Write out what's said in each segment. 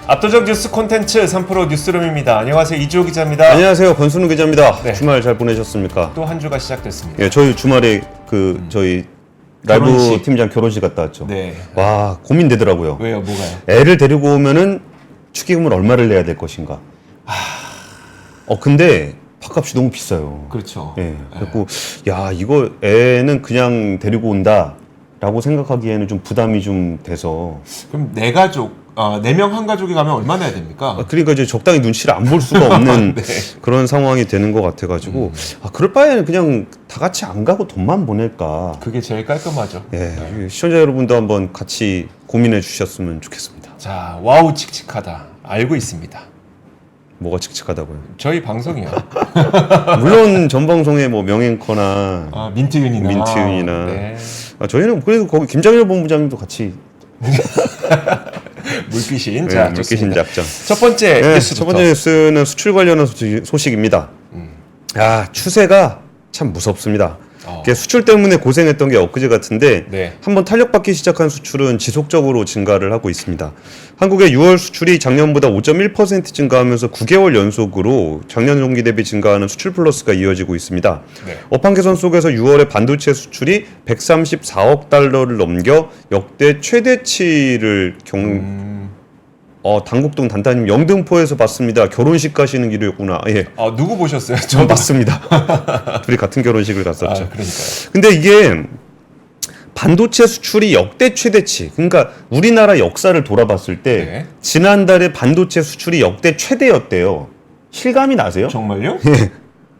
압도적 뉴스 콘텐츠 3프로 뉴스룸입니다. 안녕하세요. 이주호 기자입니다. 안녕하세요. 권순우 기자입니다. 네. 주말 잘 보내셨습니까? 또 한 주가 시작됐습니다. 예, 저희 주말에 저희 라이브 결혼식. 팀장 결혼식 갔다 왔죠. 네. 와, 고민되더라고요. 왜요? 뭐가요? 애를 데리고 오면은 축의금을 얼마를 내야 될 것인가? 근데 밥값이 너무 비싸요. 그렇죠. 예. 그래고 야, 이거 애는 그냥 데리고 온다라고 생각하기에는 좀 부담이 좀 돼서 그럼 네 가족, 4명 한 가족이 가면 얼마 내야 됩니까? 그러니까 이제 적당히 눈치를 안 볼 수가 없는 네. 그런 상황이 되는 것 같아가지고 그럴 바에는 그냥 다 같이 안 가고 돈만 보낼까. 그게 제일 깔끔하죠. 예, 시청자 여러분도 한번 같이 고민해 주셨으면 좋겠습니다. 자, 와우 칙칙하다. 알고 있습니다. 뭐가 칙칙하다고요? 저희 방송이요. 물론 전 방송의 뭐 명앵커나 민트윤이나. 민트윤이나 네. 저희는 그래도 거기 김장일 본부장님도 같이 물귀신. 네, 자, 물귀신 좋습니다. 작전. 첫 번째 네, 뉴스부터. 첫 번째 뉴스는 수출 관련한 소식입니다. 추세가 참 무섭습니다. 이게 수출 때문에 고생했던 게 엊그제 같은데 네. 한번 탄력받기 시작한 수출은 지속적으로 증가를 하고 있습니다. 한국의 6월 수출이 작년보다 5.1% 증가하면서 9개월 연속으로 작년 동기 대비 증가하는 수출 플러스가 이어지고 있습니다. 네. 업황 개선 속에서 6월에 반도체 수출이 134억 달러를 넘겨 역대 최대치를 당국동 단타님 영등포에서 봤습니다. 결혼식 가시는 길이었구나. 예. 누구 보셨어요? 전 봤습니다. 둘이 같은 결혼식을 갔었죠. 그러니까요. 근데 이게 반도체 수출이 역대 최대치. 그러니까 우리나라 역사를 돌아봤을 때 네. 지난달에 반도체 수출이 역대 최대였대요. 실감이 나세요? 정말요?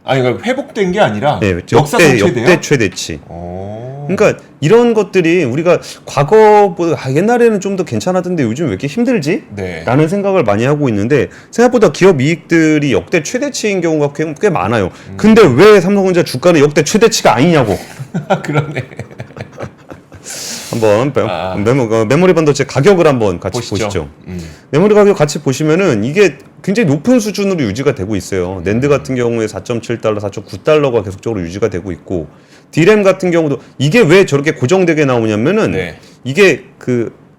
아니, 그러니까 회복된 게 아니라 네, 역사상 최대요? 역대 최대치. 오. 그러니까 이런 것들이 우리가 과거보다 옛날에는 좀 더 괜찮았던데 요즘 왜 이렇게 힘들지? 네. 라는 생각을 많이 하고 있는데 생각보다 기업 이익들이 역대 최대치인 경우가 꽤 많아요. 근데 왜 삼성전자 주가는 역대 최대치가 아니냐고. 그러네. 한번 메모리 반도체 가격을 한번 같이 보시죠. 음. 메모리 가격 같이 보시면은 이게 굉장히 높은 수준으로 유지가 되고 있어요. 낸드 같은 경우에 4.7달러, 4.9달러가 계속적으로 유지가 되고 있고 D램 같은 경우도 이게 왜 저렇게 고정되게 나오냐면은 네. 이게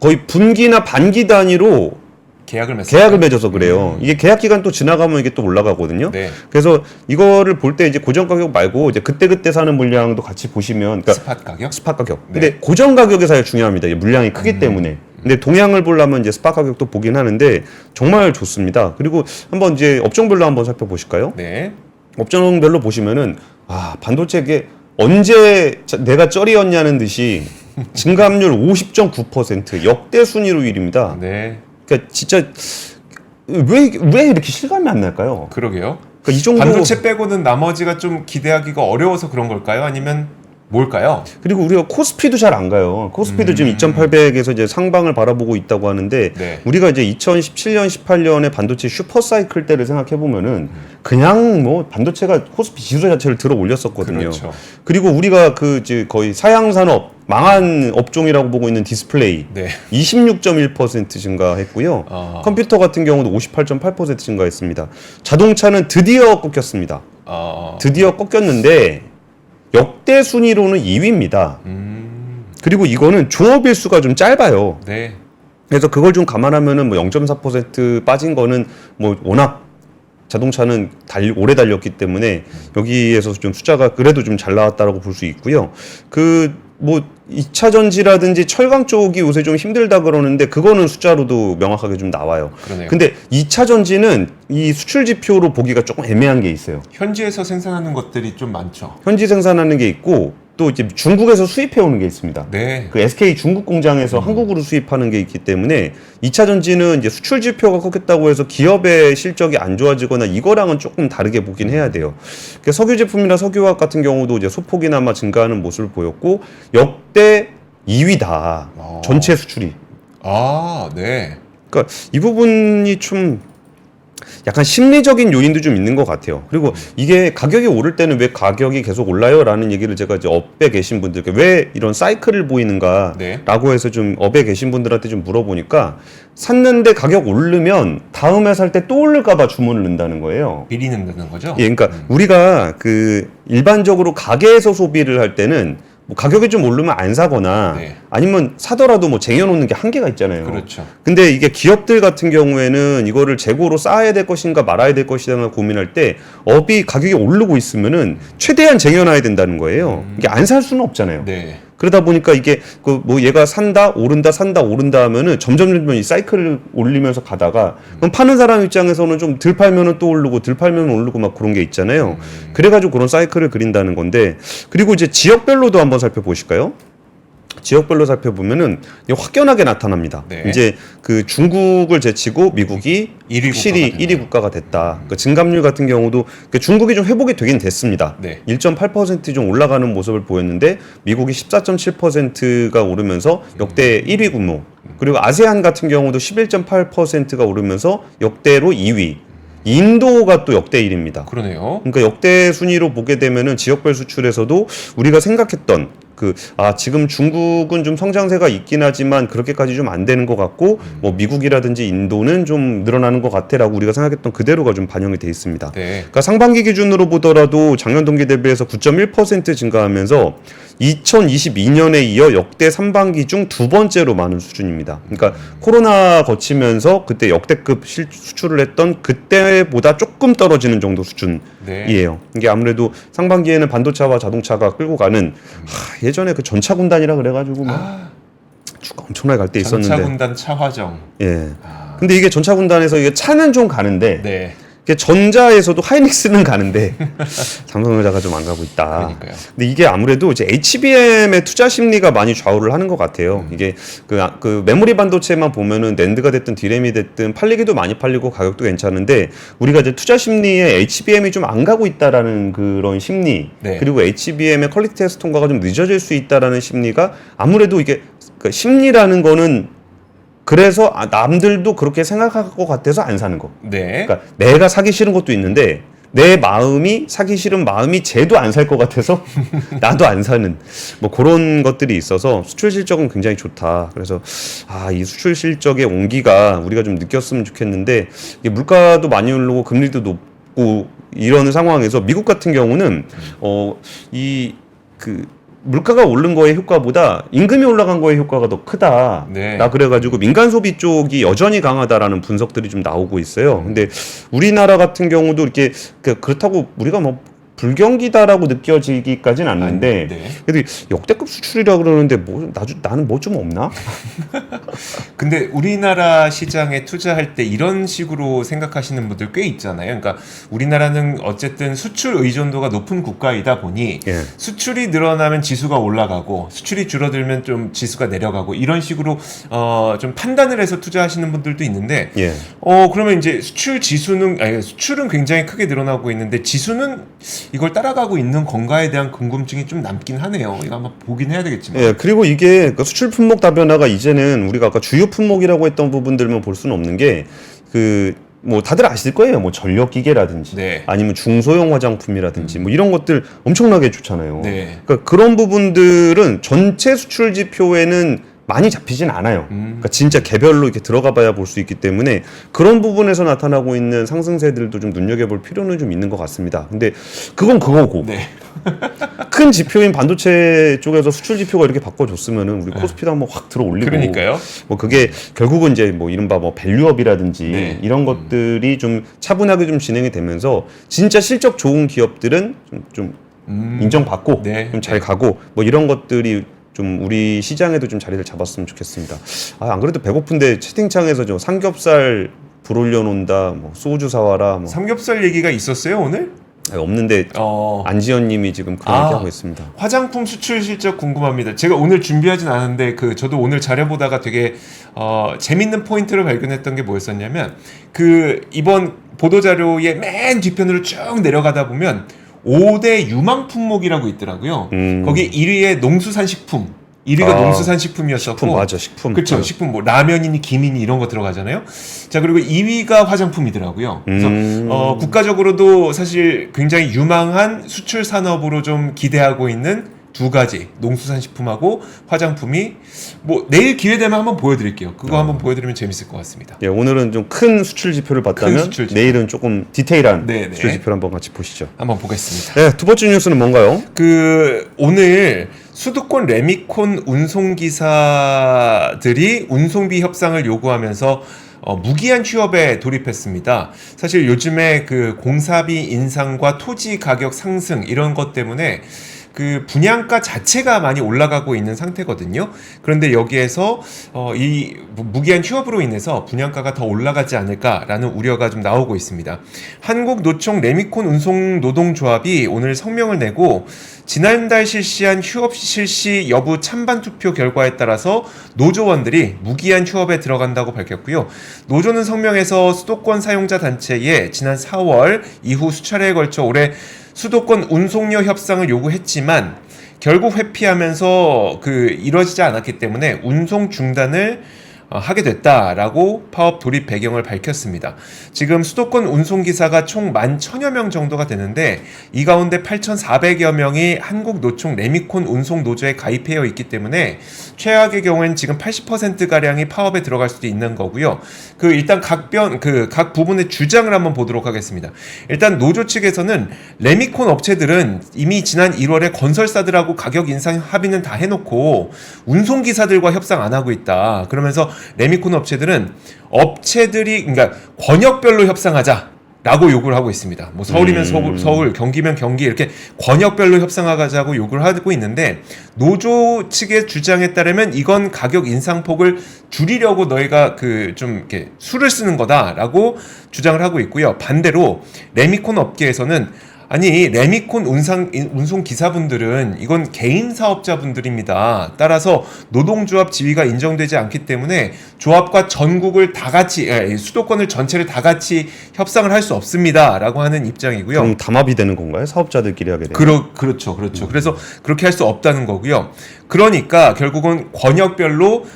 거의 분기나 반기 단위로 계약을 맺어서 그래요. 이게 계약 기간 또 지나가면 이게 또 올라가거든요. 네. 그래서 이거를 볼 때 이제 고정 가격 말고 이제 그때 사는 물량도 같이 보시면 그러니까 스팟 가격. 네. 근데 고정 가격이 사실 중요합니다. 이게 물량이 크기 때문에. 근데 동향을 보려면 이제 스팟 가격도 보긴 하는데 정말 좋습니다. 그리고 한번 이제 업종별로 한번 살펴보실까요? 네. 업종별로 보시면은 반도체 이게 언제 내가 쩔이었냐는 듯이 증감률 50.9% 역대 순위로 1위입니다. 네. 그러니까 진짜 왜 이렇게 실감이 안 날까요? 그러게요. 그러니까 이 정도 반도체 빼고는 나머지가 좀 기대하기가 어려워서 그런 걸까요? 아니면 뭘까요? 그리고 우리가 코스피도 잘 안 가요. 코스피도 지금 2,800에서 이제 상방을 바라보고 있다고 하는데 네. 우리가 이제 2017년, 18년에 반도체 슈퍼 사이클 때를 생각해 보면은 그냥 뭐 반도체가 코스피 지수 자체를 들어 올렸었거든요. 그렇죠. 그리고 우리가 이제 거의 사양 산업 망한 업종이라고 보고 있는 디스플레이 네. 26.1% 증가했고요. 컴퓨터 같은 경우도 58.8% 증가했습니다. 자동차는 드디어 꺾였습니다. 드디어 꺾였는데 역대 순위로는 2위입니다. 그리고 이거는 종업일수가 좀 짧아요. 네. 그래서 그걸 좀 감안하면은 뭐 0.4% 빠진 거는 뭐 워낙 자동차는 오래 달렸기 때문에 여기에서 좀 숫자가 그래도 좀 잘 나왔다라고 볼 수 있고요. 뭐 2차 전지라든지 철강 쪽이 요새 좀 힘들다 그러는데 그거는 숫자로도 명확하게 좀 나와요. 그러네요. 근데 2차 전지는 이 수출 지표로 보기가 조금 애매한 게 있어요. 현지에서 생산하는 것들이 좀 많죠. 현지 생산하는 게 있고 또 이제 중국에서 수입해 오는 게 있습니다. 네. 그 SK 중국 공장에서 한국으로 수입하는 게 있기 때문에 2차 전지는 이제 수출 지표가 꺾였다고 해서 기업의 실적이 안 좋아지거나 이거랑은 조금 다르게 보긴 해야 돼요. 석유 제품이나 석유화학 같은 경우도 이제 소폭이나마 증가하는 모습을 보였고 역대 2위다. 전체 수출이. 네. 그러니까 이 부분이 좀 약간 심리적인 요인도 좀 있는 것 같아요. 그리고 이게 가격이 오를 때는 왜 가격이 계속 올라요? 라는 얘기를 제가 이제 업에 계신 분들께 왜 이런 사이클을 보이는가? 네. 라고 해서 좀 업에 계신 분들한테 좀 물어보니까 샀는데 가격 오르면 다음에 살 때 또 오를까봐 주문을 넣는다는 거예요. 미리 넣는 거죠? 예, 그러니까 우리가 일반적으로 가게에서 소비를 할 때는 뭐 가격이 좀 오르면 안 사거나 네. 아니면 사더라도 뭐 쟁여놓는 게 한계가 있잖아요. 그렇죠. 근데 이게 기업들 같은 경우에는 이거를 재고로 쌓아야 될 것인가 말아야 될 것인가 고민할 때 업이 가격이 오르고 있으면은 최대한 쟁여놔야 된다는 거예요. 이게 안 살 수는 없잖아요. 네. 그러다 보니까 이게 그 뭐 얘가 산다 오른다 하면은 점점 이 사이클을 올리면서 가다가 그럼 파는 사람 입장에서는 좀 덜 팔면은 또 오르고 덜 팔면 오르고 막 그런 게 있잖아요. 그래가지고 그런 사이클을 그린다는 건데 그리고 이제 지역별로도 한번 살펴보실까요? 지역별로 살펴보면은 확연하게 나타납니다. 네. 이제 그 중국을 제치고 미국이 1위 확실히 국가가 1위 국가가 됐다. 그 증감률 같은 경우도 중국이 좀 회복이 되긴 됐습니다. 네. 1.8% 좀 올라가는 모습을 보였는데 미국이 14.7%가 오르면서 역대 1위 규모. 그리고 아세안 같은 경우도 11.8%가 오르면서 역대로 2위. 인도가 또 역대 1위입니다. 그러네요. 그러니까 역대 순위로 보게 되면은 지역별 수출에서도 우리가 생각했던 지금 중국은 좀 성장세가 있긴 하지만 그렇게까지 좀 안 되는 것 같고 뭐 미국이라든지 인도는 좀 늘어나는 것 같아라고 우리가 생각했던 그대로가 좀 반영이 돼 있습니다. 네. 그러니까 상반기 기준으로 보더라도 작년 동기 대비해서 9.1% 증가하면서 2022년에 이어 역대 3반기 중 두 번째로 많은 수준입니다. 그러니까 코로나 거치면서 그때 역대급 수출을 했던 그때보다 조금 떨어지는 정도 수준이에요. 네. 이게 아무래도 상반기에는 반도체와 자동차가 끌고 가는 예전에 그 전차 군단이라 그래가지고 막 주가 엄청나게 갈 때 있었는데. 전차 군단 차화정. 예. 근데 이게 전차 군단에서 이게 차는 좀 가는데. 네. 이게 전자에서도 하이닉스는 가는데 삼성전자가 좀 안 가고 있다. 그러니까요. 근데 이게 아무래도 이제 HBM의 투자 심리가 많이 좌우를 하는 것 같아요. 이게 그 메모리 반도체만 보면은 낸드가 됐든 디램이 됐든 팔리기도 많이 팔리고 가격도 괜찮은데 우리가 이제 투자 심리에 HBM이 좀 안 가고 있다라는 그런 심리 네. 그리고 HBM의 퀄리티 테스트 통과가 좀 늦어질 수 있다라는 심리가 아무래도 이게 그 심리라는 거는 그래서 남들도 그렇게 생각할 것 같아서 안 사는 거. 네. 그러니까 내가 사기 싫은 것도 있는데 내 마음이 사기 싫은 마음이 쟤도 안 살 것 같아서 나도 안 사는 뭐 그런 것들이 있어서 수출 실적은 굉장히 좋다. 그래서 이 수출 실적의 온기가 우리가 좀 느꼈으면 좋겠는데 이게 물가도 많이 오르고 금리도 높고 이러는 상황에서 미국 같은 경우는 물가가 오른 거의 효과보다 임금이 올라간 거의 효과가 더 크다. 네. 그래가지고 민간 소비 쪽이 여전히 강하다라는 분석들이 좀 나오고 있어요. 근데 우리나라 같은 경우도 이렇게 그렇다고 우리가 뭐 불경기다라고 느껴지기까지는 않는데 네. 그래도 역대급 수출이라 그러는데 나는 뭐 좀 없나? 근데 우리나라 시장에 투자할 때 이런 식으로 생각하시는 분들 꽤 있잖아요. 그러니까 우리나라는 어쨌든 수출 의존도가 높은 국가이다 보니 예. 수출이 늘어나면 지수가 올라가고 수출이 줄어들면 좀 지수가 내려가고 이런 식으로 좀 판단을 해서 투자하시는 분들도 있는데 예. 그러면 이제 수출은 굉장히 크게 늘어나고 있는데 지수는 이걸 따라가고 있는 건가에 대한 궁금증이 좀 남긴 하네요. 이거 한번 보긴 해야 되겠지만. 예, 그리고 이게 그 수출 품목 다변화가 이제는 우리가 아까 주요 품목이라고 했던 부분들만 볼 수는 없는 게 뭐 다들 아실 거예요. 뭐 전력 기계라든지 네. 아니면 중소형 화장품이라든지 뭐 이런 것들 엄청나게 좋잖아요. 네. 그러니까 그런 부분들은 전체 수출 지표에는 많이 잡히진 않아요. 그러니까 진짜 개별로 이렇게 들어가 봐야 볼 수 있기 때문에 그런 부분에서 나타나고 있는 상승세들도 좀 눈여겨볼 필요는 좀 있는 것 같습니다. 근데 그건 그거고 네. 큰 지표인 반도체 쪽에서 수출 지표가 이렇게 바꿔줬으면은 우리 코스피도 한번 확 들어 올리고 그러니까요. 뭐 그게 결국은 이제 뭐 이른바 뭐 밸류업이라든지 네. 이런 것들이 좀 차분하게 좀 진행이 되면서 진짜 실적 좋은 기업들은 좀 인정받고 네. 좀 잘 가고 뭐 이런 것들이 좀 우리 시장에도 좀 자리를 잡았으면 좋겠습니다. 안 그래도 배고픈데 채팅창에서 좀 삼겹살 불 올려놓는다, 뭐 소주 사와라, 뭐 삼겹살 얘기가 있었어요 오늘? 없는데 안지연님이 지금 그런 얘기하고 있습니다. 화장품 수출 실적 궁금합니다. 제가 오늘 준비하진 않은데 저도 오늘 자료 보다가 되게 재밌는 포인트를 발견했던 게 뭐였었냐면 이번 보도 자료의 맨 뒤편으로 쭉 내려가다 보면 5대 유망 품목이라고 있더라고요. 거기 1위에 농수산식품. 1위가 농수산식품이었었고. 식품 맞아, 식품. 그렇죠. 식품 뭐 라면이니 김이니 이런 거 들어가잖아요. 자, 그리고 2위가 화장품이더라고요. 그래서 국가적으로도 사실 굉장히 유망한 수출 산업으로 좀 기대하고 있는 두 가지 농수산식품하고 화장품이 뭐 내일 기회 되면 한번 보여드릴게요. 그거 한번 보여드리면 재밌을 것 같습니다. 예, 오늘은 좀 큰 수출 지표를 봤다면 수출 지표. 내일은 조금 디테일한 네네. 수출 지표를 한번 같이 보시죠. 한번 보겠습니다. 네, 두 번째 뉴스는 뭔가요? 오늘 수도권 레미콘 운송기사들이 운송비 협상을 요구하면서 무기한 취업에 돌입했습니다. 사실 요즘에 그 공사비 인상과 토지 가격 상승 이런 것 때문에 그 분양가 자체가 많이 올라가고 있는 상태거든요. 그런데 여기에서 이 무기한 취업으로 인해서 분양가가 더 올라가지 않을까라는 우려가 좀 나오고 있습니다. 한국노총 레미콘 운송노동조합이 오늘 성명을 내고 지난달 실시한 휴업 실시 여부 찬반 투표 결과에 따라서 노조원들이 무기한 휴업에 들어간다고 밝혔고요. 노조는 성명에서 수도권 사용자 단체에 지난 4월 이후 수차례에 걸쳐 올해 수도권 운송료 협상을 요구했지만 결국 회피하면서 이뤄지지 않았기 때문에 운송 중단을 하게 됐다라고 파업 돌입 배경을 밝혔습니다. 지금 수도권 운송기사가 총 11,000여 명 정도가 되는데 이 가운데 8,400여 명이 한국노총 레미콘 운송노조에 가입되어 있기 때문에 최악의 경우엔 지금 80%가량이 파업에 들어갈 수도 있는 거고요. 일단 각 부분의 주장을 한번 보도록 하겠습니다. 일단 노조 측에서는 레미콘 업체들은 이미 지난 1월에 건설사들하고 가격 인상 합의는 다 해놓고 운송기사들과 협상 안 하고 있다. 그러면서 레미콘 업체들은 그러니까 권역별로 협상하자라고 요구를 하고 있습니다. 뭐 서울이면 서울, 경기면 경기 이렇게 권역별로 협상하자고 요구를 하고 있는데 노조 측의 주장에 따르면 이건 가격 인상폭을 줄이려고 너희가 좀 이렇게 수를 쓰는 거다라고 주장을 하고 있고요. 반대로 레미콘 업계에서는 아니 레미콘 운송 기사분들은 이건 개인 사업자분들입니다. 따라서 노동조합 지위가 인정되지 않기 때문에 조합과 전국을 다 같이 수도권을 전체를 다 같이 협상을 할 수 없습니다라고 하는 입장이고요. 그럼 담합이 되는 건가요? 사업자들끼리 하게 되면? 그렇죠. 그래서 그렇게 할 수 없다는 거고요. 그러니까 결국은 권역별로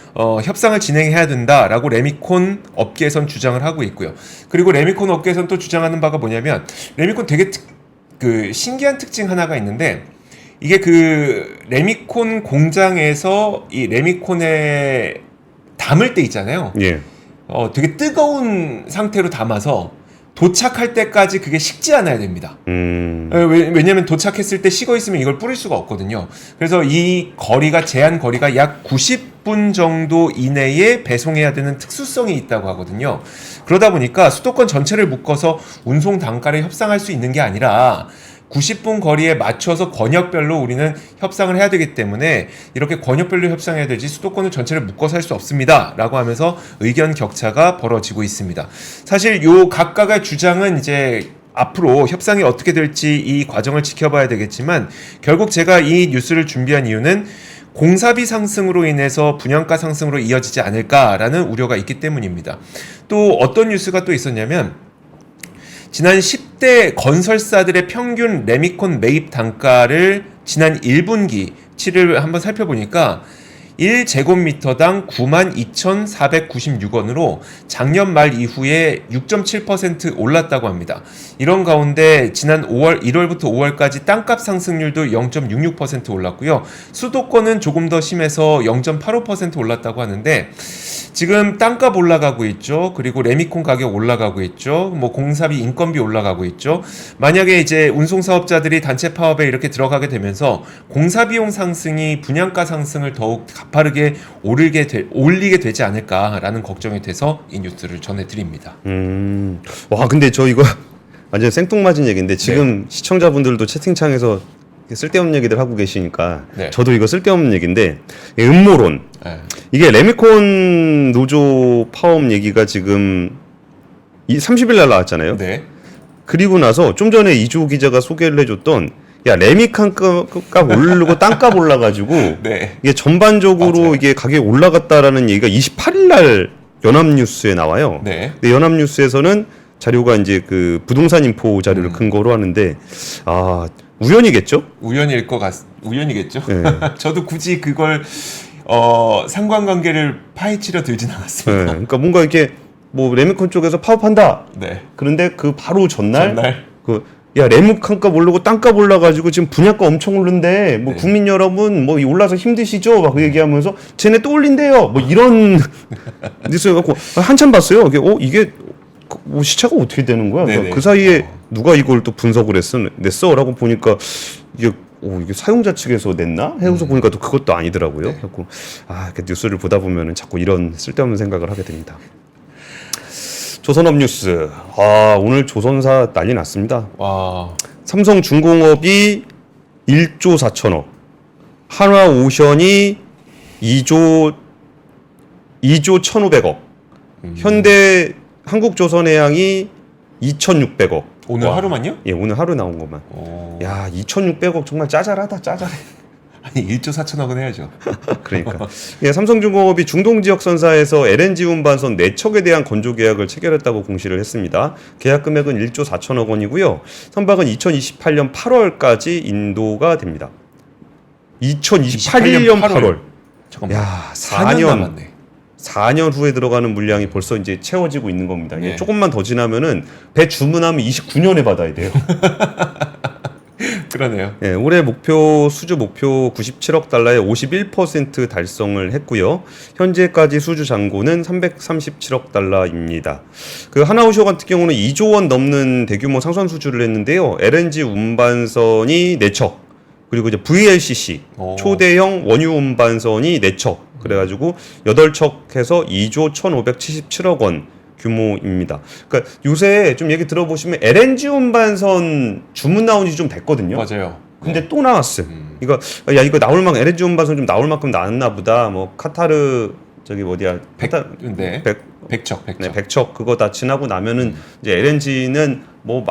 협상을 진행해야 된다라고 레미콘 업계에선 주장을 하고 있고요. 그리고 레미콘 업계에선 또 주장하는 바가 뭐냐면 레미콘 되게 신기한 특징 하나가 있는데 이게 레미콘 공장에서 이 레미콘에 담을 때 있잖아요. 예. 되게 뜨거운 상태로 담아서 도착할 때까지 그게 식지 않아야 됩니다. 왜냐면 도착했을 때 식어 있으면 이걸 뿌릴 수가 없거든요. 그래서 이 제한 거리가 약 90분 정도 이내에 배송해야 되는 특수성이 있다고 하거든요. 그러다 보니까 수도권 전체를 묶어서 운송 단가를 협상할 수 있는 게 아니라 90분 거리에 맞춰서 권역별로 우리는 협상을 해야 되기 때문에 이렇게 권역별로 협상해야 되지 수도권을 전체를 묶어서 할 수 없습니다 라고 하면서 의견 격차가 벌어지고 있습니다. 사실 요 각각의 주장은 이제 앞으로 협상이 어떻게 될지 이 과정을 지켜봐야 되겠지만 결국 제가 이 뉴스를 준비한 이유는 공사비 상승으로 인해서 분양가 상승으로 이어지지 않을까라는 우려가 있기 때문입니다. 또 어떤 뉴스가 또 있었냐면 지난 10대 건설사들의 평균 레미콘 매입 단가를 지난 1분기치를 한번 살펴보니까 1제곱미터당 92,496원으로 작년 말 이후에 6.7% 올랐다고 합니다. 이런 가운데 지난 1월부터 5월까지 땅값 상승률도 0.66% 올랐고요. 수도권은 조금 더 심해서 0.85% 올랐다고 하는데 지금 땅값 올라가고 있죠. 그리고 레미콘 가격 올라가고 있죠. 뭐 공사비, 인건비 올라가고 있죠. 만약에 이제 운송사업자들이 단체 파업에 이렇게 들어가게 되면서 공사비용 상승이 분양가 상승을 더욱 가파르게 올리게 되지 않을까라는 걱정이 돼서 이 뉴스를 전해드립니다. 와, 근데 저 이거 완전 생뚱맞은 얘기인데 지금 시청자분들도 채팅창에서 쓸데없는 얘기들 하고 계시니까 저도 이거 쓸데없는 얘기인데 음모론. 이게 레미콘 노조 파업 얘기가 지금 30일 날 나왔잖아요. 그리고 나서 좀 전에 이주호 기자가 소개를 해줬던 레미콘 값 오르고 땅값 올라가지고 이게 전반적으로 이게 가격이 올라갔다라는 얘기가 28일 날 연합뉴스에 나와요. 근데 연합뉴스에서는 자료가 이제 부동산 인포 자료를 근거로 하는데 우연이겠죠? 우연이겠죠. 저도 굳이 그걸 상관관계를 파헤치려 들진 않았습니다. 그러니까 뭔가 이렇게 뭐 레미콘 쪽에서 파업한다. 그런데 바로 전날 레미콘 값 오르고 땅값 올라가지고 지금 분양가 엄청 오른데 뭐 국민 여러분 뭐 올라서 힘드시죠? 막 얘기하면서 쟤네 또 올린대요. 뭐 이런 뉴스 갖고 한참 봤어요. 이게 뭐 시차가 어떻게 되는 거야? 그 사이에 누가 이걸 또 분석을 냈어라고 보니까 이게 오, 이게 사용자 측에서 냈나? 해서 보니까 또 그것도 아니더라고요. 네. 그래서 이렇게 뉴스를 보다 보면은 자꾸 이런 쓸데없는 생각을 하게 됩니다. 조선업 뉴스. 오늘 조선사 난리 났습니다. 와. 삼성중공업이 1조 4천억, 한화오션이 2조 1,500억, 현대 한국조선해양이 2,600억. 오늘 하루만요? 예, 오늘 하루 나온 것만. 야, 2,600억 정말 짜잘하다, 짜잘해. 아니 1조 4천억은 해야죠. 그러니까 예, 삼성중공업이 중동 지역 선사에서 LNG 운반선 4척에 대한 건조 계약을 체결했다고 공시를 했습니다. 계약 금액은 1조 4천억 원이고요. 선박은 2028년 8월까지 인도가 됩니다. 2028년 8월. 잠깐만. 야, 4년 남았네. 4년 후에 들어가는 물량이 벌써 이제 채워지고 있는 겁니다. 네. 예, 조금만 더 지나면은 배 주문하면 29년에 받아야 돼요. 그러네요. 예, 올해 수주 목표 97억 달러의 51% 달성을 했고요. 현재까지 수주 잔고는 337억 달러입니다. 그 하나오션 같은 경우는 2조 원 넘는 대규모 상선 수주를 했는데요. LNG 운반선이 4척, 그리고 이제 VLCC 초대형 원유 운반선이 4척, 그래가지고 8척 해서 2조 1,577억 원 규모입니다. 그러니까 요새 좀 얘기 들어보시면 LNG 운반선 주문 나온 지 좀 됐거든요. 맞아요. 근데 또 나왔어요. 이거 나올 만큼 LNG 운반선 좀 나올 만큼 나왔나 보다. 뭐 카타르 저기 어디야? 네. 백척. 네, 100척 그거 다 지나고 나면은 이제 LNG는 뭐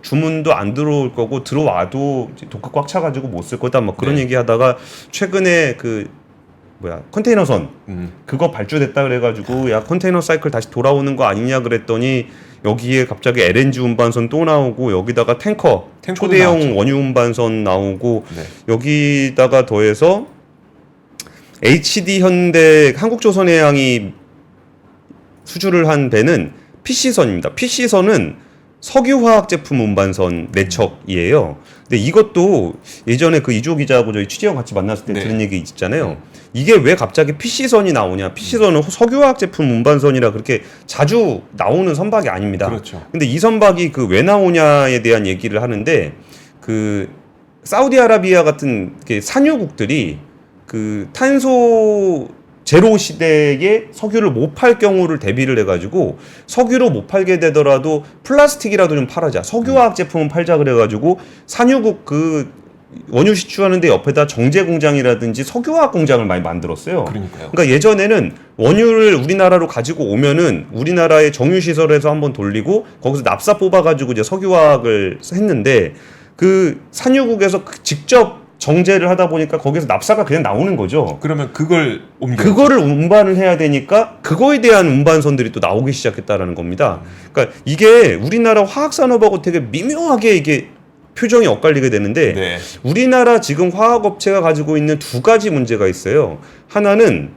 주문도 안 들어올 거고 들어와도 독극 꽉 차가지고 못 쓸 거다. 뭐 그런 네. 얘기하다가 최근에 컨테이너선 그거 발주됐다 그래가지고 야 컨테이너 사이클 다시 돌아오는 거 아니냐 그랬더니 여기에 갑자기 LNG 운반선 또 나오고 여기다가 탱커 초대형 나왔죠. 원유 운반선 나오고 네. 여기다가 더해서 HD 현대 한국조선해양이 수주를 한 배는 PC선입니다. PC선은 석유화학 제품 운반선 4척이에요. 근데 이것도 예전에 그 이주호 기자하고 저희 취재원 같이 만났을 때 네. 들은 얘기 있잖아요. 이게 왜 갑자기 PC선이 나오냐? PC선은 석유화학 제품 운반선이라 그렇게 자주 나오는 선박이 아닙니다. 그렇죠. 근데 이 선박이 그 왜 나오냐에 대한 얘기를 하는데 그 사우디아라비아 같은 산유국들이 그 탄소 제로 시대에 석유를 못 팔 경우를 대비를 해가지고 석유로 못 팔게 되더라도 플라스틱이라도 좀 팔아자, 석유화학 제품은 팔자 그래가지고 산유국 그 원유 시추하는데 옆에다 정제 공장이라든지 석유화학 공장을 많이 만들었어요. 그러니까요. 그러니까 예전에는 원유를 우리나라로 가지고 오면은 우리나라의 정유 시설에서 한번 돌리고 거기서 납사 뽑아가지고 이제 석유화학을 했는데 그 산유국에서 직접 정제를 하다 보니까 거기서 납사가 그냥 나오는 거죠. 그러면 그걸 그거를 운반을 해야 되니까 그거에 대한 운반선들이 또 나오기 시작했다라는 겁니다. 그러니까 이게 우리나라 화학산업하고 되게 미묘하게 이게 표정이 엇갈리게 되는데 네. 우리나라 지금 화학업체가 가지고 있는 두 가지 문제가 있어요. 하나는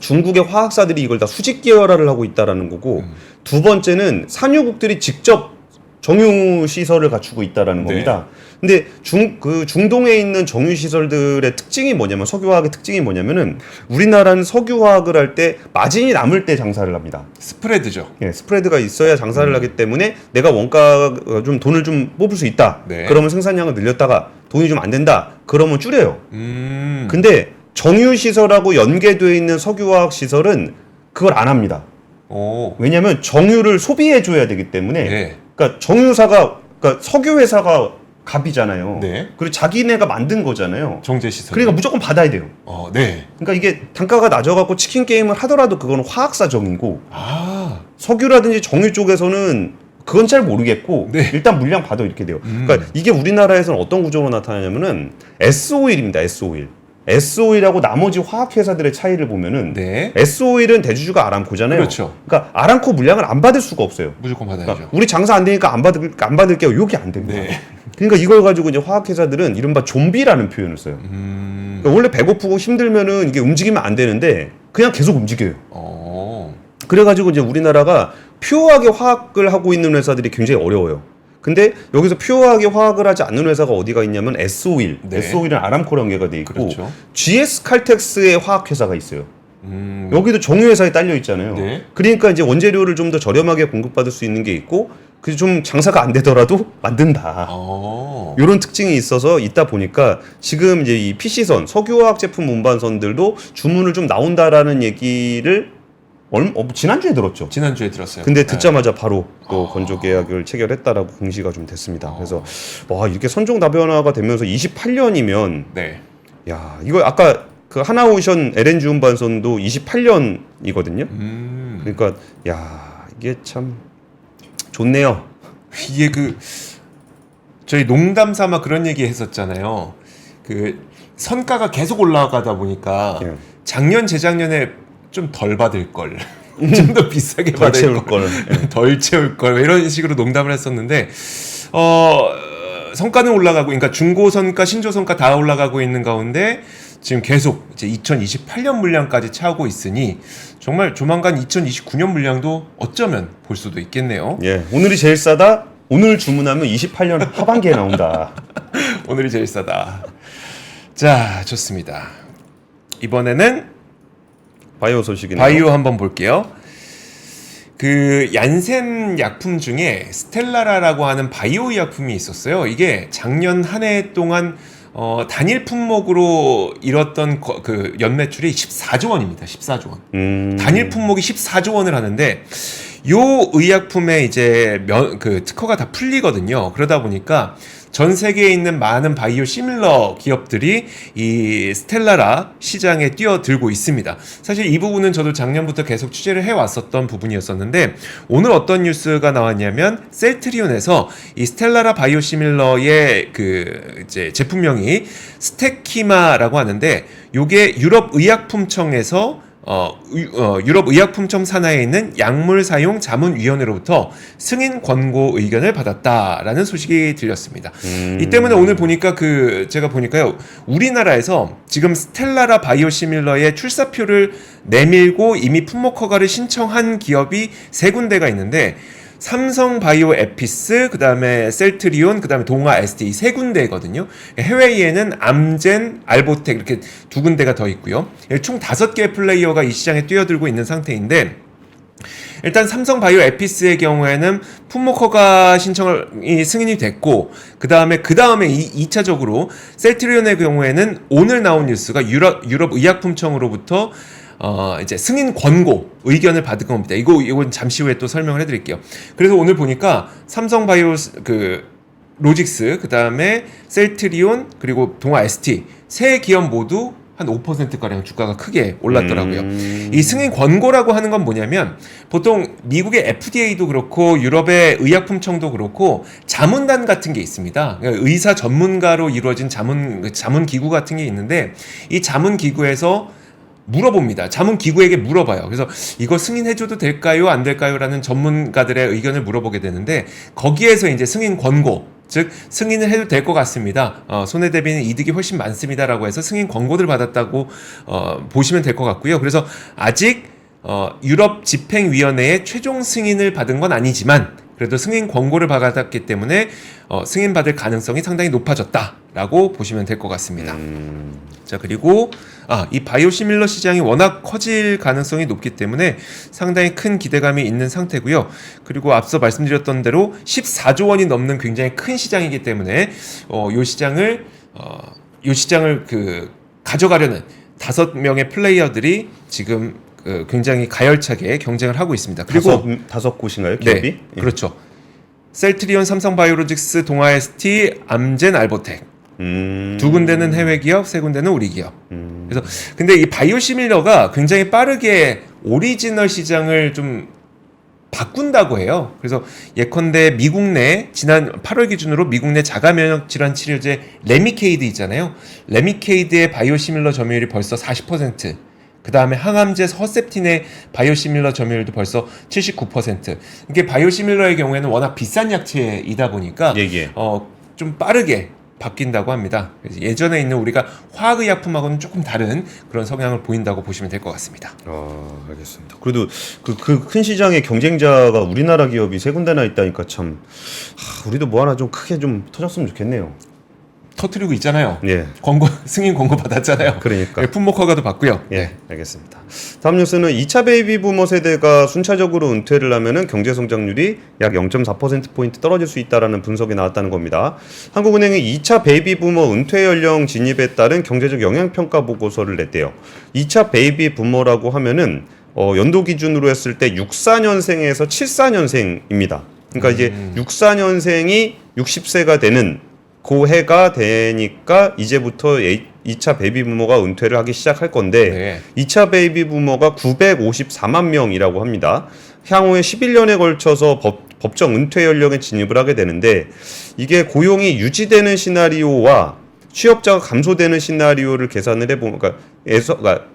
중국의 화학사들이 이걸 다 수직 계열화를 하고 있다라는 거고 두 번째는 산유국들이 직접 정유 시설을 갖추고 있다라는 겁니다. 근데 중동에 있는 정유 시설들의 특징이 뭐냐면 석유화학의 특징이 뭐냐면은 우리나라는 석유화학을 할 때 마진이 남을 때 장사를 합니다. 스프레드죠. 예, 스프레드가 있어야 장사를 하기 때문에 내가 원가 좀 돈을 좀 뽑을 수 있다. 네. 그러면 생산량을 늘렸다가 돈이 좀 안 된다. 그러면 줄여요. 근데 정유 시설하고 연계되어 있는 석유화학 시설은 그걸 안 합니다. 왜냐하면 정유를 소비해 줘야 되기 때문에. 네. 그러니까 그러니까 석유 회사가 갑이잖아요. 네. 그리고 자기네가 만든 거잖아요. 정제 시설. 그러니까 무조건 받아야 돼요. 네. 그러니까 이게 단가가 낮아갖고 치킨 게임을 하더라도 그거는 화학사정이고 석유라든지 정유 쪽에서는 그건 잘 모르겠고 네. 일단 물량 받아 이렇게 돼요. 그러니까 이게 우리나라에서는 어떤 구조로 나타나냐면은 S오일입니다. S오일. S오일하고 나머지 화학회사들의 차이를 보면은 네. S오일은 대주주가 아람코잖아요. 그렇죠. 그러니까 아람코 물량을 안 받을 수가 없어요. 무조건 받아야죠. 그러니까 우리 장사 안 되니까 안 받을게요. 이게 안 됩니다. 네. 그러니까 이걸 가지고 이제 화학회사들은 이른바 좀비라는 표현을 써요. 그러니까 원래 배고프고 힘들면은 이게 움직이면 안 되는데 그냥 계속 움직여요. 그래가지고 이제 우리나라가 퓨어하게 화학을 하고 있는 회사들이 굉장히 어려워요. 근데 여기서 퓨어하게 화학을 하지 않는 회사가 어디가 있냐면 S오일. 네. S오일은 아람코랑 연계가 돼 있고 그렇죠. GS 칼텍스의 화학회사가 있어요. 여기도 정유회사에 딸려 있잖아요. 네. 그러니까 이제 원재료를 좀 더 저렴하게 공급받을 수 있는 게 있고 그 좀 장사가 안 되더라도 만든다. 이런 특징이 있다 보니까 지금 이제 이 PC선, 석유화학 제품 운반선들도 주문을 좀 나온다라는 얘기를 지난주에 들었죠. 지난주에 들었어요. 근데 듣자마자 바로 또 건조 계약을 체결했다라고 공시가 좀 됐습니다. 그래서 와, 이렇게 선종 다변화가 되면서 28년이면 네. 야, 이거 아까 그 하나오션 LNG 운반선도 28년이거든요. 그러니까 야, 이게 참 좋네요. 이게 저희 농담 삼아 그런 얘기 했었잖아요. 그 선가가 계속 올라가다 보니까 예. 작년 재작년에 좀 덜 받을 걸. 좀 더 비싸게 덜 받을 채울 걸. 덜 채울 걸 이런 식으로 농담을 했었는데 성가는 올라가고, 그러니까 중고 선가, 신조 선가 다 올라가고 있는 가운데 지금 계속 이제 2028년 물량까지 차오고 있으니 정말 조만간 2029년 물량도 어쩌면 볼 수도 있겠네요. 예, 오늘이 제일 싸다. 오늘 주문하면 28년 하반기에 나온다. 오늘이 제일 싸다. 자, 좋습니다. 이번에는 바이오 소식이네요. 바이오 한번 볼게요. 그 얀센 약품 중에 스텔라라라고 하는 바이오 의약품이 있었어요. 이게 작년 한 해 동안 단일 품목으로 이뤘던 그 연매출이 14조 원입니다. 14조 원. 단일 품목이 14조 원을 하는데 요 의약품에 이제 그 특허가 다 풀리거든요. 그러다 보니까 전 세계에 있는 많은 바이오 시밀러 기업들이 이 스텔라라 시장에 뛰어들고 있습니다. 사실 이 부분은 저도 작년부터 계속 취재를 해왔었던 부분이었었는데 오늘 어떤 뉴스가 나왔냐면 셀트리온에서 이 스텔라라 바이오 시밀러의 그 이제 제품명이 스테키마라고 하는데 요게 유럽 의약품청에서 유럽 의약품청 산하에 있는 약물 사용 자문위원회로부터 승인 권고 의견을 받았다라는 소식이 들렸습니다. 이 때문에 오늘 보니까 제가 보니까요, 우리나라에서 지금 스텔라라 바이오시밀러의 출사표를 내밀고 이미 품목 허가를 신청한 기업이 3군데가 있는데 삼성 바이오 에피스, 그 다음에 셀트리온, 그 다음에 동아 ST 이 3군데거든요. 해외에는 암젠, 알보텍 이렇게 2군데가 더 있고요. 총 5개의 플레이어가 이 시장에 뛰어들고 있는 상태인데 일단 삼성 바이오 에피스의 경우에는 품목 허가 신청이 승인이 됐고 그 다음에 2차적으로 셀트리온의 경우에는 오늘 나온 뉴스가 유럽 의약품청으로부터 이제 승인 권고 의견을 받은 겁니다. 이건 잠시 후에 또 설명을 해드릴게요. 그래서 오늘 보니까 삼성 바이오 로직스, 그 다음에 셀트리온, 그리고 동아 ST 세 기업 모두 한 5%가량 주가가 크게 올랐더라고요. 이 승인 권고라고 하는 건 뭐냐면 보통 미국의 FDA도 그렇고 유럽의 의약품청도 그렇고 자문단 같은 게 있습니다. 그러니까 의사 전문가로 이루어진 자문 기구 같은 게 있는데 이 자문 기구에서 물어봅니다. 자문기구에게 물어봐요. 그래서 이거 승인해줘도 될까요? 안 될까요? 라는 전문가들의 의견을 물어보게 되는데 거기에서 이제 승인 권고, 즉 승인을 해도 될 것 같습니다. 손해 대비는 이득이 훨씬 많습니다. 라고 해서 승인 권고를 받았다고 보시면 될 것 같고요. 그래서 아직 유럽 집행위원회의 최종 승인을 받은 건 아니지만 그래도 승인 권고를 받았기 때문에 승인받을 가능성이 상당히 높아졌다라고 보시면 될 것 같습니다. 자, 그리고 이 바이오시밀러 시장이 워낙 커질 가능성이 높기 때문에 상당히 큰 기대감이 있는 상태고요. 그리고 앞서 말씀드렸던 대로 14조 원이 넘는 굉장히 큰 시장이기 때문에 요 시장을 가져가려는 5명의 플레이어들이 지금 굉장히 가열차게 경쟁을 하고 있습니다. 그리고 다섯 곳인가요, 기업이? 네, 그렇죠. 셀트리온, 삼성바이오로직스, 동아ST, 암젠, 알보텍 2군데는 해외 기업, 3군데는 우리 기업. 그래서 근데 이 바이오시밀러가 굉장히 빠르게 오리지널 시장을 좀 바꾼다고 해요. 그래서 예컨대 미국 내 지난 8월 기준으로 미국 내 자가면역 질환 치료제 레미케이드 있잖아요. 레미케이드의 바이오시밀러 점유율이 벌써 40%. 그 다음에 항암제 허셉틴의 바이오시밀러 점유율도 벌써 79%. 이게 바이오시밀러의 경우에는 워낙 비싼 약체이다 보니까 좀 빠르게 바뀐다고 합니다. 그래서 예전에 있는 우리가 화학의약품하고는 조금 다른 그런 성향을 보인다고 보시면 될 것 같습니다. 알겠습니다. 그래도 그 큰 시장의 경쟁자가 우리나라 기업이 3군데나 있다니까 참 우리도 뭐 하나 좀 크게 좀 터졌으면 좋겠네요. 터트리고 있잖아요. 예. 광고 승인 광고 받았잖아요. 그러니까. 네, 품목 허가도 받고요. 예, 알겠습니다. 다음 뉴스는 2차 베이비 부머 세대가 순차적으로 은퇴를 하면은 경제 성장률이 약 0.4%포인트 떨어질 수 있다라는 분석이 나왔다는 겁니다. 한국은행이 2차 베이비 부머 은퇴 연령 진입에 따른 경제적 영향 평가 보고서를 냈대요. 2차 베이비 부머라고 하면은 연도 기준으로 했을 때 64년생에서 74년생입니다. 그러니까 이제 64년생이 60세가 되는 그 해가 되니까 이제부터 2차 베이비 부머가 은퇴를 하기 시작할 건데 네. 2차 베이비 부머가 954만 명이라고 합니다. 향후에 11년에 걸쳐서 법정 은퇴 연령에 진입을 하게 되는데 이게 고용이 유지되는 시나리오와 취업자가 감소되는 시나리오를 계산을 해보면 그러니까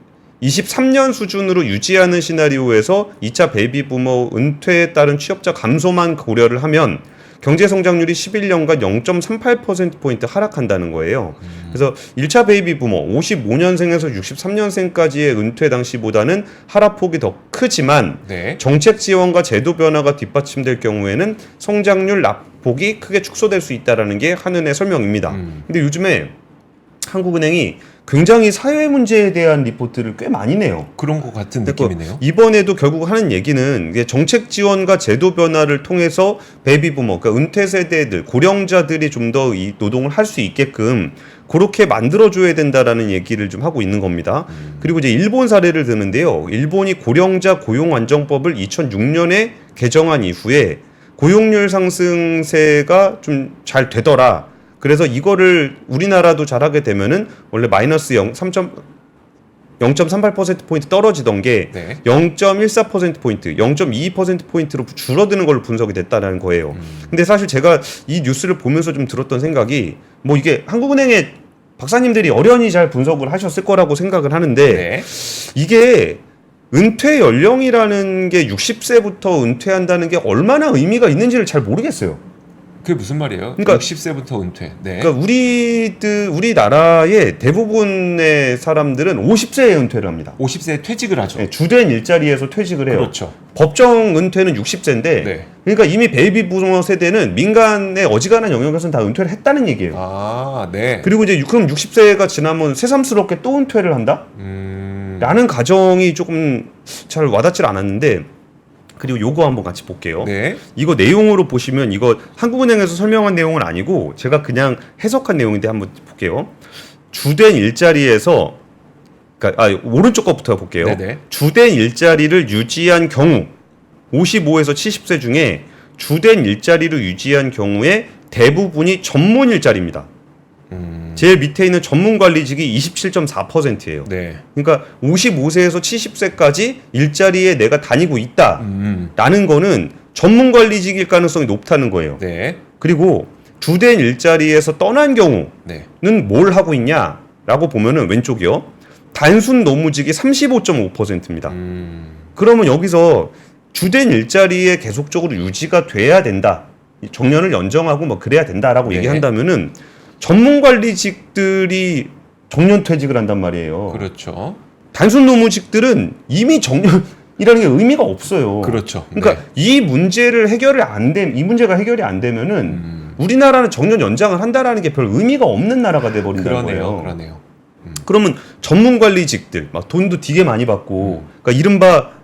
23년 수준으로 유지하는 시나리오에서 2차 베이비 부머 은퇴에 따른 취업자 감소만 고려를 하면 경제 성장률이 11년간 0.38%포인트 하락한다는 거예요. 그래서 1차 베이비 부머 55년생에서 63년생까지의 은퇴 당시보다는 하락폭이 더 크지만 네. 정책 지원과 제도 변화가 뒷받침될 경우에는 성장률 낙폭이 크게 축소될 수 있다는 게 한은의 설명입니다. 근데 요즘에 한국은행이 굉장히 사회 문제에 대한 리포트를 꽤 많이 내요. 그런 것 같은 느낌이네요. 이번에도 결국 하는 얘기는 이게 정책 지원과 제도 변화를 통해서 베이비 부머, 그러니까 은퇴 세대들, 고령자들이 좀 더 이 노동을 할 수 있게끔 그렇게 만들어줘야 된다라는 얘기를 좀 하고 있는 겁니다. 그리고 이제 일본 사례를 드는데요. 일본이 고령자 고용안정법을 2006년에 개정한 이후에 고용률 상승세가 좀 잘 되더라. 그래서 이거를 우리나라도 잘하게 되면은 원래 마이너스 0.38%포인트 떨어지던 게 네. 0.14%포인트, 0.22%포인트로 줄어드는 걸로 분석이 됐다는 거예요. 근데 사실 제가 이 뉴스를 보면서 좀 들었던 생각이 뭐 이게 한국은행의 박사님들이 어련히 잘 분석을 하셨을 거라고 생각을 하는데 네. 이게 은퇴 연령이라는 게 60세부터 은퇴한다는 게 얼마나 의미가 있는지를 잘 모르겠어요. 그게 무슨 말이에요? 그러니까 60세부터 은퇴. 네. 그러니까 우리나라의 대부분의 사람들은 50세에 은퇴를 합니다. 50세에 퇴직을 하죠. 네, 주된 일자리에서 퇴직을 해요. 그렇죠. 법정 은퇴는 60세인데 네. 그러니까 이미 베이비 부머 세대는 민간의 어지간한 영역에서는 다 은퇴를 했다는 얘기예요. 아, 네. 그리고 이제 그럼 60세가 지나면 새삼스럽게 또 은퇴를 한다? 라는 가정이 조금 잘 와닿질 않았는데 그리고 요거 한번 같이 볼게요. 네. 이거 내용으로 보시면 이거 한국은행에서 설명한 내용은 아니고 제가 그냥 해석한 내용인데 한번 볼게요. 주된 일자리에서 그러니까 오른쪽 거부터 볼게요. 네네. 주된 일자리를 유지한 경우 55에서 70세 중에 주된 일자리를 유지한 경우에 대부분이 전문 일자리입니다. 제일 밑에 있는 전문 관리직이 27.4%예요. 네. 그러니까 55세에서 70세까지 일자리에 내가 다니고 있다라는 거는 전문 관리직일 가능성이 높다는 거예요. 네. 그리고 주된 일자리에서 떠난 경우는 네. 뭘 하고 있냐라고 보면은 왼쪽이요. 단순 노무직이 35.5%입니다. 그러면 여기서 주된 일자리에 계속적으로 유지가 돼야 된다. 정년을 연장하고 뭐 그래야 된다라고 네. 얘기한다면은 전문 관리직들이 정년 퇴직을 한단 말이에요. 그렇죠. 단순 노무직들은 이미 정년이라는 게 의미가 없어요. 그렇죠. 그러니까 이 문제를 이 문제가 해결이 안 되면은 우리나라는 정년 연장을 한다라는 게 별 의미가 없는 나라가 돼 버린다는 거예요. 그러네요. 그러면 전문 관리직들 막 돈도 되게 많이 받고 그러니까 이른바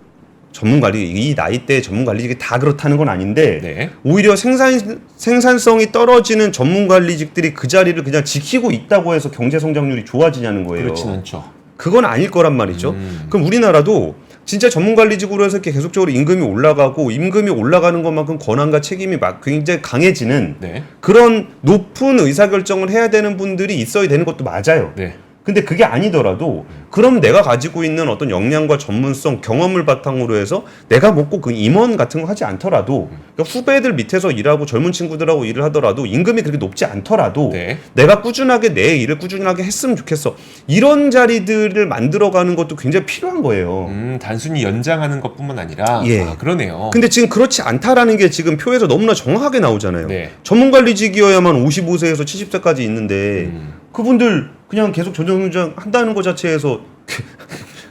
전문 관리 이 나이대 전문 관리직이 다 그렇다는 건 아닌데 네. 오히려 생산성이 떨어지는 전문 관리직들이 그 자리를 그냥 지키고 있다고 해서 경제 성장률이 좋아지냐는 거예요. 그렇진 않죠. 그건 아닐 거란 말이죠. 그럼 우리나라도 진짜 전문 관리직으로 해서 이렇게 계속적으로 임금이 올라가고 임금이 올라가는 것만큼 권한과 책임이 막 굉장히 강해지는 네. 그런 높은 의사결정을 해야 되는 분들이 있어야 되는 것도 맞아요. 네. 근데 그게 아니더라도 그럼 내가 가지고 있는 어떤 역량과 전문성, 경험을 바탕으로 해서 내가 뭐 꼭 그 임원 같은 거 하지 않더라도 그러니까 후배들 밑에서 일하고 젊은 친구들하고 일을 하더라도 임금이 그렇게 높지 않더라도 네. 내가 꾸준하게 내 일을 꾸준하게 했으면 좋겠어. 이런 자리들을 만들어가는 것도 굉장히 필요한 거예요. 단순히 연장하는 것뿐만 아니라 예. 아, 그러네요. 근데 지금 그렇지 않다라는 게 지금 표에서 너무나 정확하게 나오잖아요. 네. 전문관리직이어야만 55세에서 70세까지 있는데 그분들 그냥 계속 전전긍긍 한다는 것 자체에서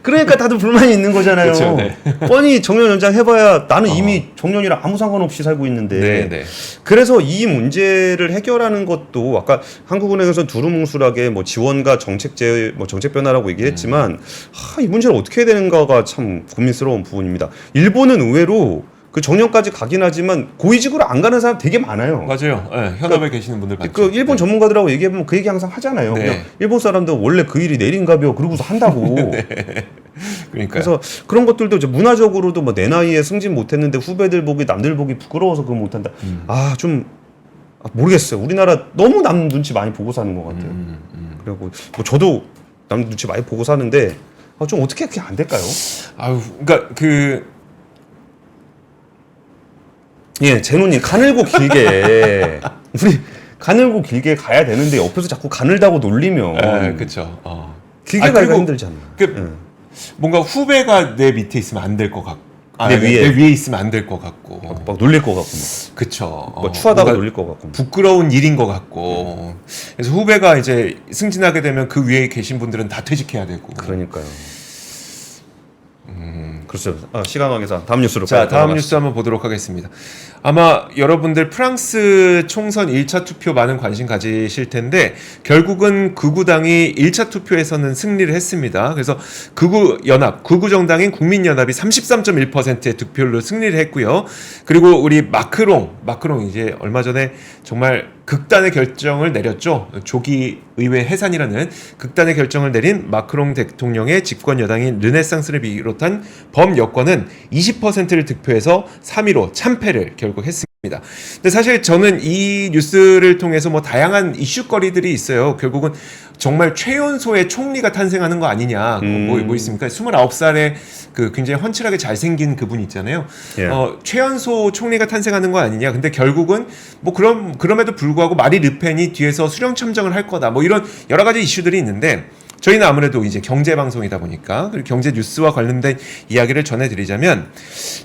그러니까 다들 불만이 있는 거잖아요. 그쵸, 네. 뻔히 정년 연장 해봐야 나는 이미 정년이랑 아무 상관없이 살고 있는데. 네, 네. 그래서 이 문제를 해결하는 것도 아까 한국은행에서 두루뭉술하게 뭐 지원과 정책제 뭐 정책 변화라고 얘기했지만 이 문제를 어떻게 해야 되는가가 참 고민스러운 부분입니다. 일본은 의외로 그 정년까지 가긴 하지만 고위직으로 안 가는 사람 되게 많아요. 맞아요. 네, 현업에 계시는 분들 많죠. 그 일본 전문가들하고 얘기해보면 그 얘기 항상 하잖아요. 네. 그냥 일본 사람들 원래 그 일이 내린가벼 그러고서 한다고. 그러니까요. 그래서 그런 것들도 이제 문화적으로도 뭐 내 나이에 승진 못했는데 후배들 보기 남들 보기 부끄러워서 그거 못한다. 모르겠어요. 우리나라 너무 남 눈치 많이 보고 사는 것 같아요. 그리고 뭐 저도 남 눈치 많이 보고 사는데 좀 어떻게 그게 안 될까요? 아유, 그러니까 제노님 가늘고 길게 우리 가늘고 길게 가야 되는데 옆에서 자꾸 가늘다고 놀리면 그렇죠. 길게 가기가 힘들잖아. 뭔가 후배가 내 밑에 있으면 안 될 것 같고, 내 위에 있으면 안 될 것 같고, 막 놀릴 것 같고, 그쵸. 뭐 추하다가 뭔가 놀릴 것 같고, 부끄러운 일인 것 같고, 그래서 후배가 이제 승진하게 되면 그 위에 계신 분들은 다 퇴직해야 되고. 그러니까요. 그렇죠. 시간 관계상 다음 뉴스로 자, 다음 뉴스 한번 보도록 하겠습니다. 아마 여러분들 프랑스 총선 1차 투표 많은 관심 가지실 텐데 결국은 극우당이 1차 투표에서는 승리를 했습니다. 그래서 극우 정당인 국민연합이 33.1%의 득표로 승리를 했고요. 그리고 우리 마크롱 이제 얼마 전에 정말 극단의 결정을 내렸죠. 조기 의회 해산이라는 극단의 결정을 내린 마크롱 대통령의 집권 여당인 르네상스를 비롯한 범여권은 20%를 득표해서 3위로 참패를 결국 했습니다. 근데 사실 저는 이 뉴스를 통해서 뭐 다양한 이슈거리들이 있어요. 결국은 정말 최연소의 총리가 탄생하는 거 아니냐. 뭐 있습니까? 29살에 그 굉장히 훤칠하게 잘생긴 그분 있잖아요. 최연소 총리가 탄생하는 거 아니냐. 근데 결국은 뭐 그럼에도 불구하고 마리 르펜이 뒤에서 수령 참정을 할 거다. 뭐 이런 여러 가지 이슈들이 있는데 저희는 아무래도 이제 경제 방송이다 보니까 그리고 경제 뉴스와 관련된 이야기를 전해드리자면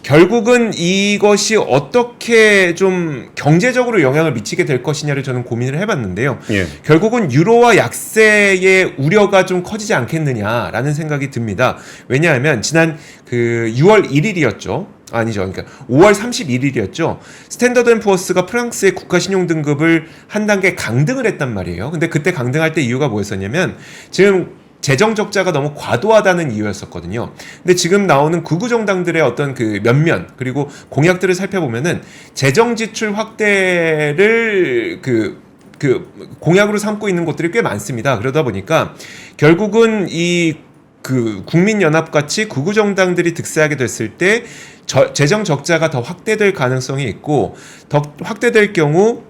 결국은 이것이 어떻게 좀 경제적으로 영향을 미치게 될 것이냐를 저는 고민을 해봤는데요. 결국은 유로화 약세의 우려가 좀 커지지 않겠느냐라는 생각이 듭니다. 왜냐하면 지난 그 6월 1일이었죠. 아니죠. 그러니까 5월 31일이었죠. 스탠더드 앤 푸어스가 프랑스의 국가 신용 등급을 한 단계 강등을 했단 말이에요. 근데 그때 강등할 때 이유가 뭐였었냐면 지금 재정 적자가 너무 과도하다는 이유였었거든요. 근데 지금 나오는 극우 정당들의 어떤 그 면면 그리고 공약들을 살펴보면은 재정 지출 확대를 그 공약으로 삼고 있는 곳들이 꽤 많습니다. 그러다 보니까 결국은 그 국민연합같이 극우 정당들이 득세하게 됐을 때 재정 적자가 더 확대될 가능성이 있고 더 확대될 경우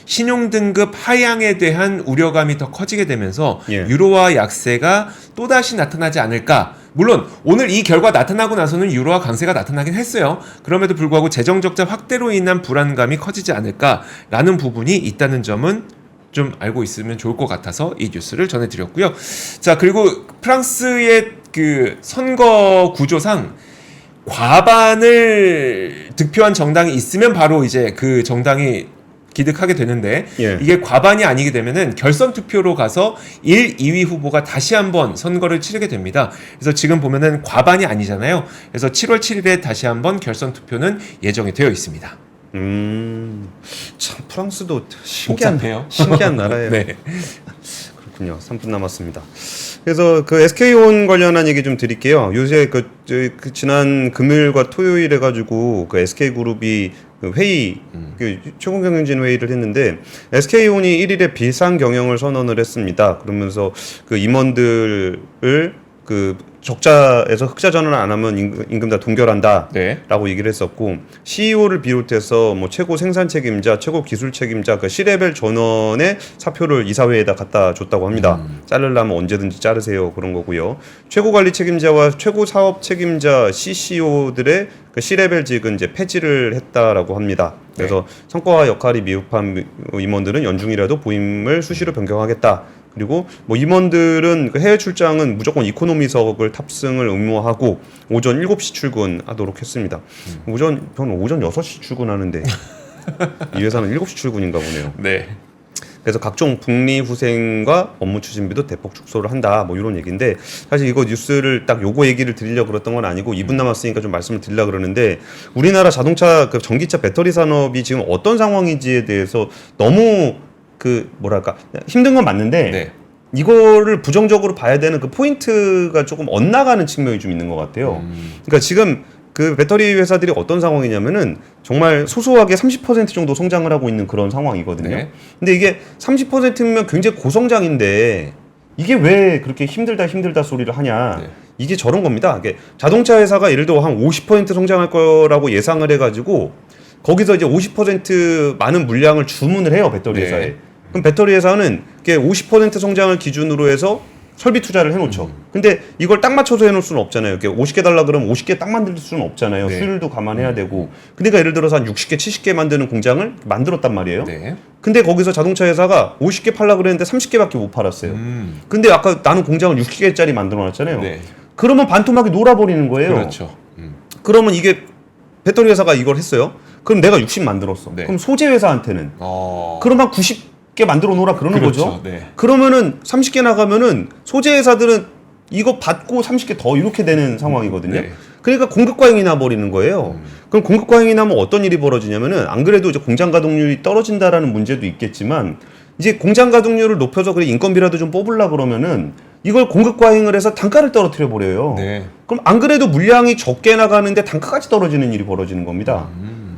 신용등급 하향에 대한 우려감이 더 커지게 되면서 유로화 약세가 또다시 나타나지 않을까. 물론 오늘 이 결과 나타나고 나서는 유로화 강세가 나타나긴 했어요. 그럼에도 불구하고 재정 적자 확대로 인한 불안감이 커지지 않을까라는 부분이 있다는 점은 좀 알고 있으면 좋을 것 같아서 이 뉴스를 전해드렸고요. 자, 그리고 프랑스의 그 선거 구조상 과반을 득표한 정당이 있으면 바로 이제 그 정당이 기득하게 되는데 이게 과반이 아니게 되면은 결선 투표로 가서 1, 2위 후보가 다시 한번 선거를 치르게 됩니다. 그래서 지금 보면은 과반이 아니잖아요. 그래서 7월 7일에 다시 한번 결선 투표는 예정이 되어 있습니다. 참 프랑스도 복잡해요. 신기한 나라예요. 네. 그렇군요. 3분 남았습니다. 그래서 그 SK온 관련한 얘기 좀 드릴게요. 요새 그 지난 금요일과 토요일 해가지고 그 SK그룹이 그 회의, 그 최고경영진 회의를 했는데 SK온이 1일에 비상 경영을 선언을 했습니다. 그러면서 그 임원들을 그 적자에서 흑자 전환을 안 하면 임금 다 동결한다라고 얘기를 했었고 CEO를 비롯해서 뭐 최고 생산 책임자, 최고 기술 책임자 그 C레벨 전원의 사표를 이사회에다 갖다 줬다고 합니다. 자르려면 언제든지 자르세요 그런 거고요. 최고 관리 책임자와 최고 사업 책임자 CCO들의 그 C레벨직은 이제 폐지를 했다라고 합니다. 그래서 성과와 역할이 미흡한 임원들은 연중이라도 보임을 수시로 변경하겠다. 그리고 뭐 임원들은 그 해외 출장은 무조건 이코노미석을 탑승을 의무화하고 오전 7시 출근하도록 했습니다. 저는 오전 6시 출근하는데 이 회사는 7시 출근인가 보네요. 네. 그래서 각종 복리 후생과 업무 추진비도 대폭 축소를 한다. 뭐 이런 얘기인데 사실 이거 뉴스를 딱 요거 얘기를 드리려고 그랬던 건 아니고 2분 남았으니까 좀 말씀을 드리려고 그러는데 우리나라 자동차 그 전기차 배터리 산업이 지금 어떤 상황인지에 대해서 너무 그 뭐랄까 힘든 건 맞는데 네. 이거를 부정적으로 봐야 되는 그 포인트가 조금 엇나가는 측면이 좀 있는 것 같아요. 그러니까 지금 그 배터리 회사들이 어떤 상황이냐면은 정말 소소하게 30% 정도 성장을 하고 있는 그런 상황이거든요. 네. 근데 이게 30%면 굉장히 고성장인데 이게 왜 그렇게 힘들다 소리를 하냐. 네. 이게 저런 겁니다. 이게 자동차 회사가 예를 들어 한 50% 성장할 거라고 예상을 해가지고 거기서 이제 50% 많은 물량을 주문을 해요. 배터리 네. 회사에. 그럼 배터리 회사는 50% 성장을 기준으로 해서 설비 투자를 해놓죠. 근데 이걸 딱 맞춰서 해놓을 수는 없잖아요. 이렇게 50개 달라 그러면 50개 딱 만들 수는 없잖아요. 네. 수율도 감안해야 되고. 그러니까 예를 들어서 한 60개, 70개 만드는 공장을 만들었단 말이에요. 네. 근데 거기서 자동차 회사가 50개 팔라 그랬는데 30개밖에 못 팔았어요. 근데 아까 나는 공장을 60개짜리 만들어놨잖아요. 네. 그러면 반토막이 놀아버리는 거예요. 그렇죠. 그러면 이게 배터리 회사가 이걸 했어요. 그럼 내가 60 만들었어. 네. 그럼 소재 회사한테는 어. 그러면 90개 만들어 놓으라 그러는 그렇죠. 거죠. 네. 그러면은 30개 나가면은 소재 회사들은 이거 받고 30개 더 이렇게 되는 상황이거든요. 네. 그러니까 공급 과잉이 나버리는 거예요. 그럼 공급 과잉이 나면 어떤 일이 벌어지냐면은 안 그래도 이제 공장 가동률이 떨어진다라는 문제도 있겠지만 이제 공장 가동률을 높여서 그래 인건비라도 좀 뽑으려 그러면은 이걸 공급 과잉을 해서 단가를 떨어뜨려 버려요. 네. 그럼 안 그래도 물량이 적게 나가는데 단가까지 떨어지는 일이 벌어지는 겁니다.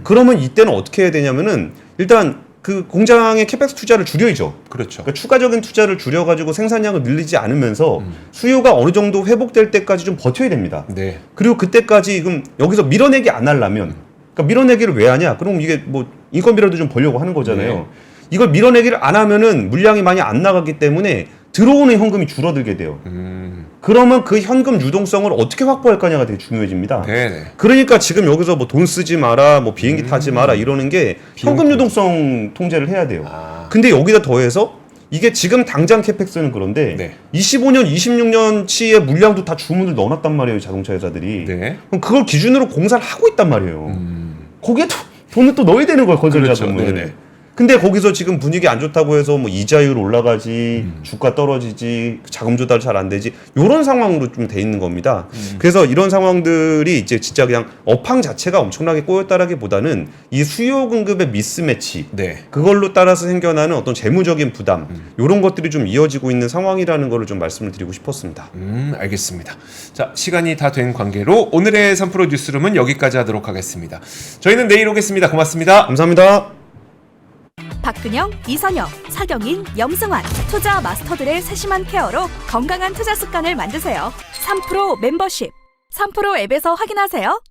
그러면 이때는 어떻게 해야 되냐면은 일단 그 공장의 캐펙스 투자를 줄여야죠. 그렇죠. 그러니까 추가적인 투자를 줄여가지고 생산량을 늘리지 않으면서 수요가 어느 정도 회복될 때까지 좀 버텨야 됩니다. 네. 그리고 그때까지 그럼 여기서 밀어내기 안 하려면 그러니까 밀어내기를 왜 하냐? 그럼 이게 뭐 인건비라도 좀 벌려고 하는 거잖아요. 네. 이걸 밀어내기를 안 하면은 물량이 많이 안 나가기 때문에 들어오는 현금이 줄어들게 돼요. 그러면 그 현금 유동성을 어떻게 확보할 거냐가 되게 중요해집니다. 네네. 그러니까 지금 여기서 뭐 돈 쓰지 마라, 뭐 비행기 타지 마라 이러는 게 현금 유동성 통제를 해야 돼요. 아. 근데 여기다 더해서 이게 지금 당장 캐펙스는 그런데 네. 25년, 26년치의 물량도 다 주문을 넣어놨단 말이에요, 자동차 회사들이. 네. 그럼 그걸 기준으로 공사를 하고 있단 말이에요. 거기에 돈을 또 넣어야 되는 거예요, 건설 그렇죠. 자금을. 네네. 근데 거기서 지금 분위기 안 좋다고 해서 뭐 이자율 올라가지, 주가 떨어지지, 자금 조달 잘 안 되지, 이런 상황으로 좀 돼 있는 겁니다. 그래서 이런 상황들이 이제 진짜 그냥 업황 자체가 엄청나게 꼬였다라기보다는 이 수요 공급의 미스매치, 네. 그걸로 따라서 생겨나는 어떤 재무적인 부담, 이런 것들이 좀 이어지고 있는 상황이라는 거를 좀 말씀을 드리고 싶었습니다. 알겠습니다. 자, 시간이 다 된 관계로 오늘의 3프로 뉴스룸은 여기까지 하도록 하겠습니다. 저희는 내일 오겠습니다. 고맙습니다. 감사합니다. 박근영, 이선영, 사경인, 염승환 투자 마스터들의 세심한 케어로 건강한 투자 습관을 만드세요. 3프로 멤버십 3프로 앱에서 확인하세요.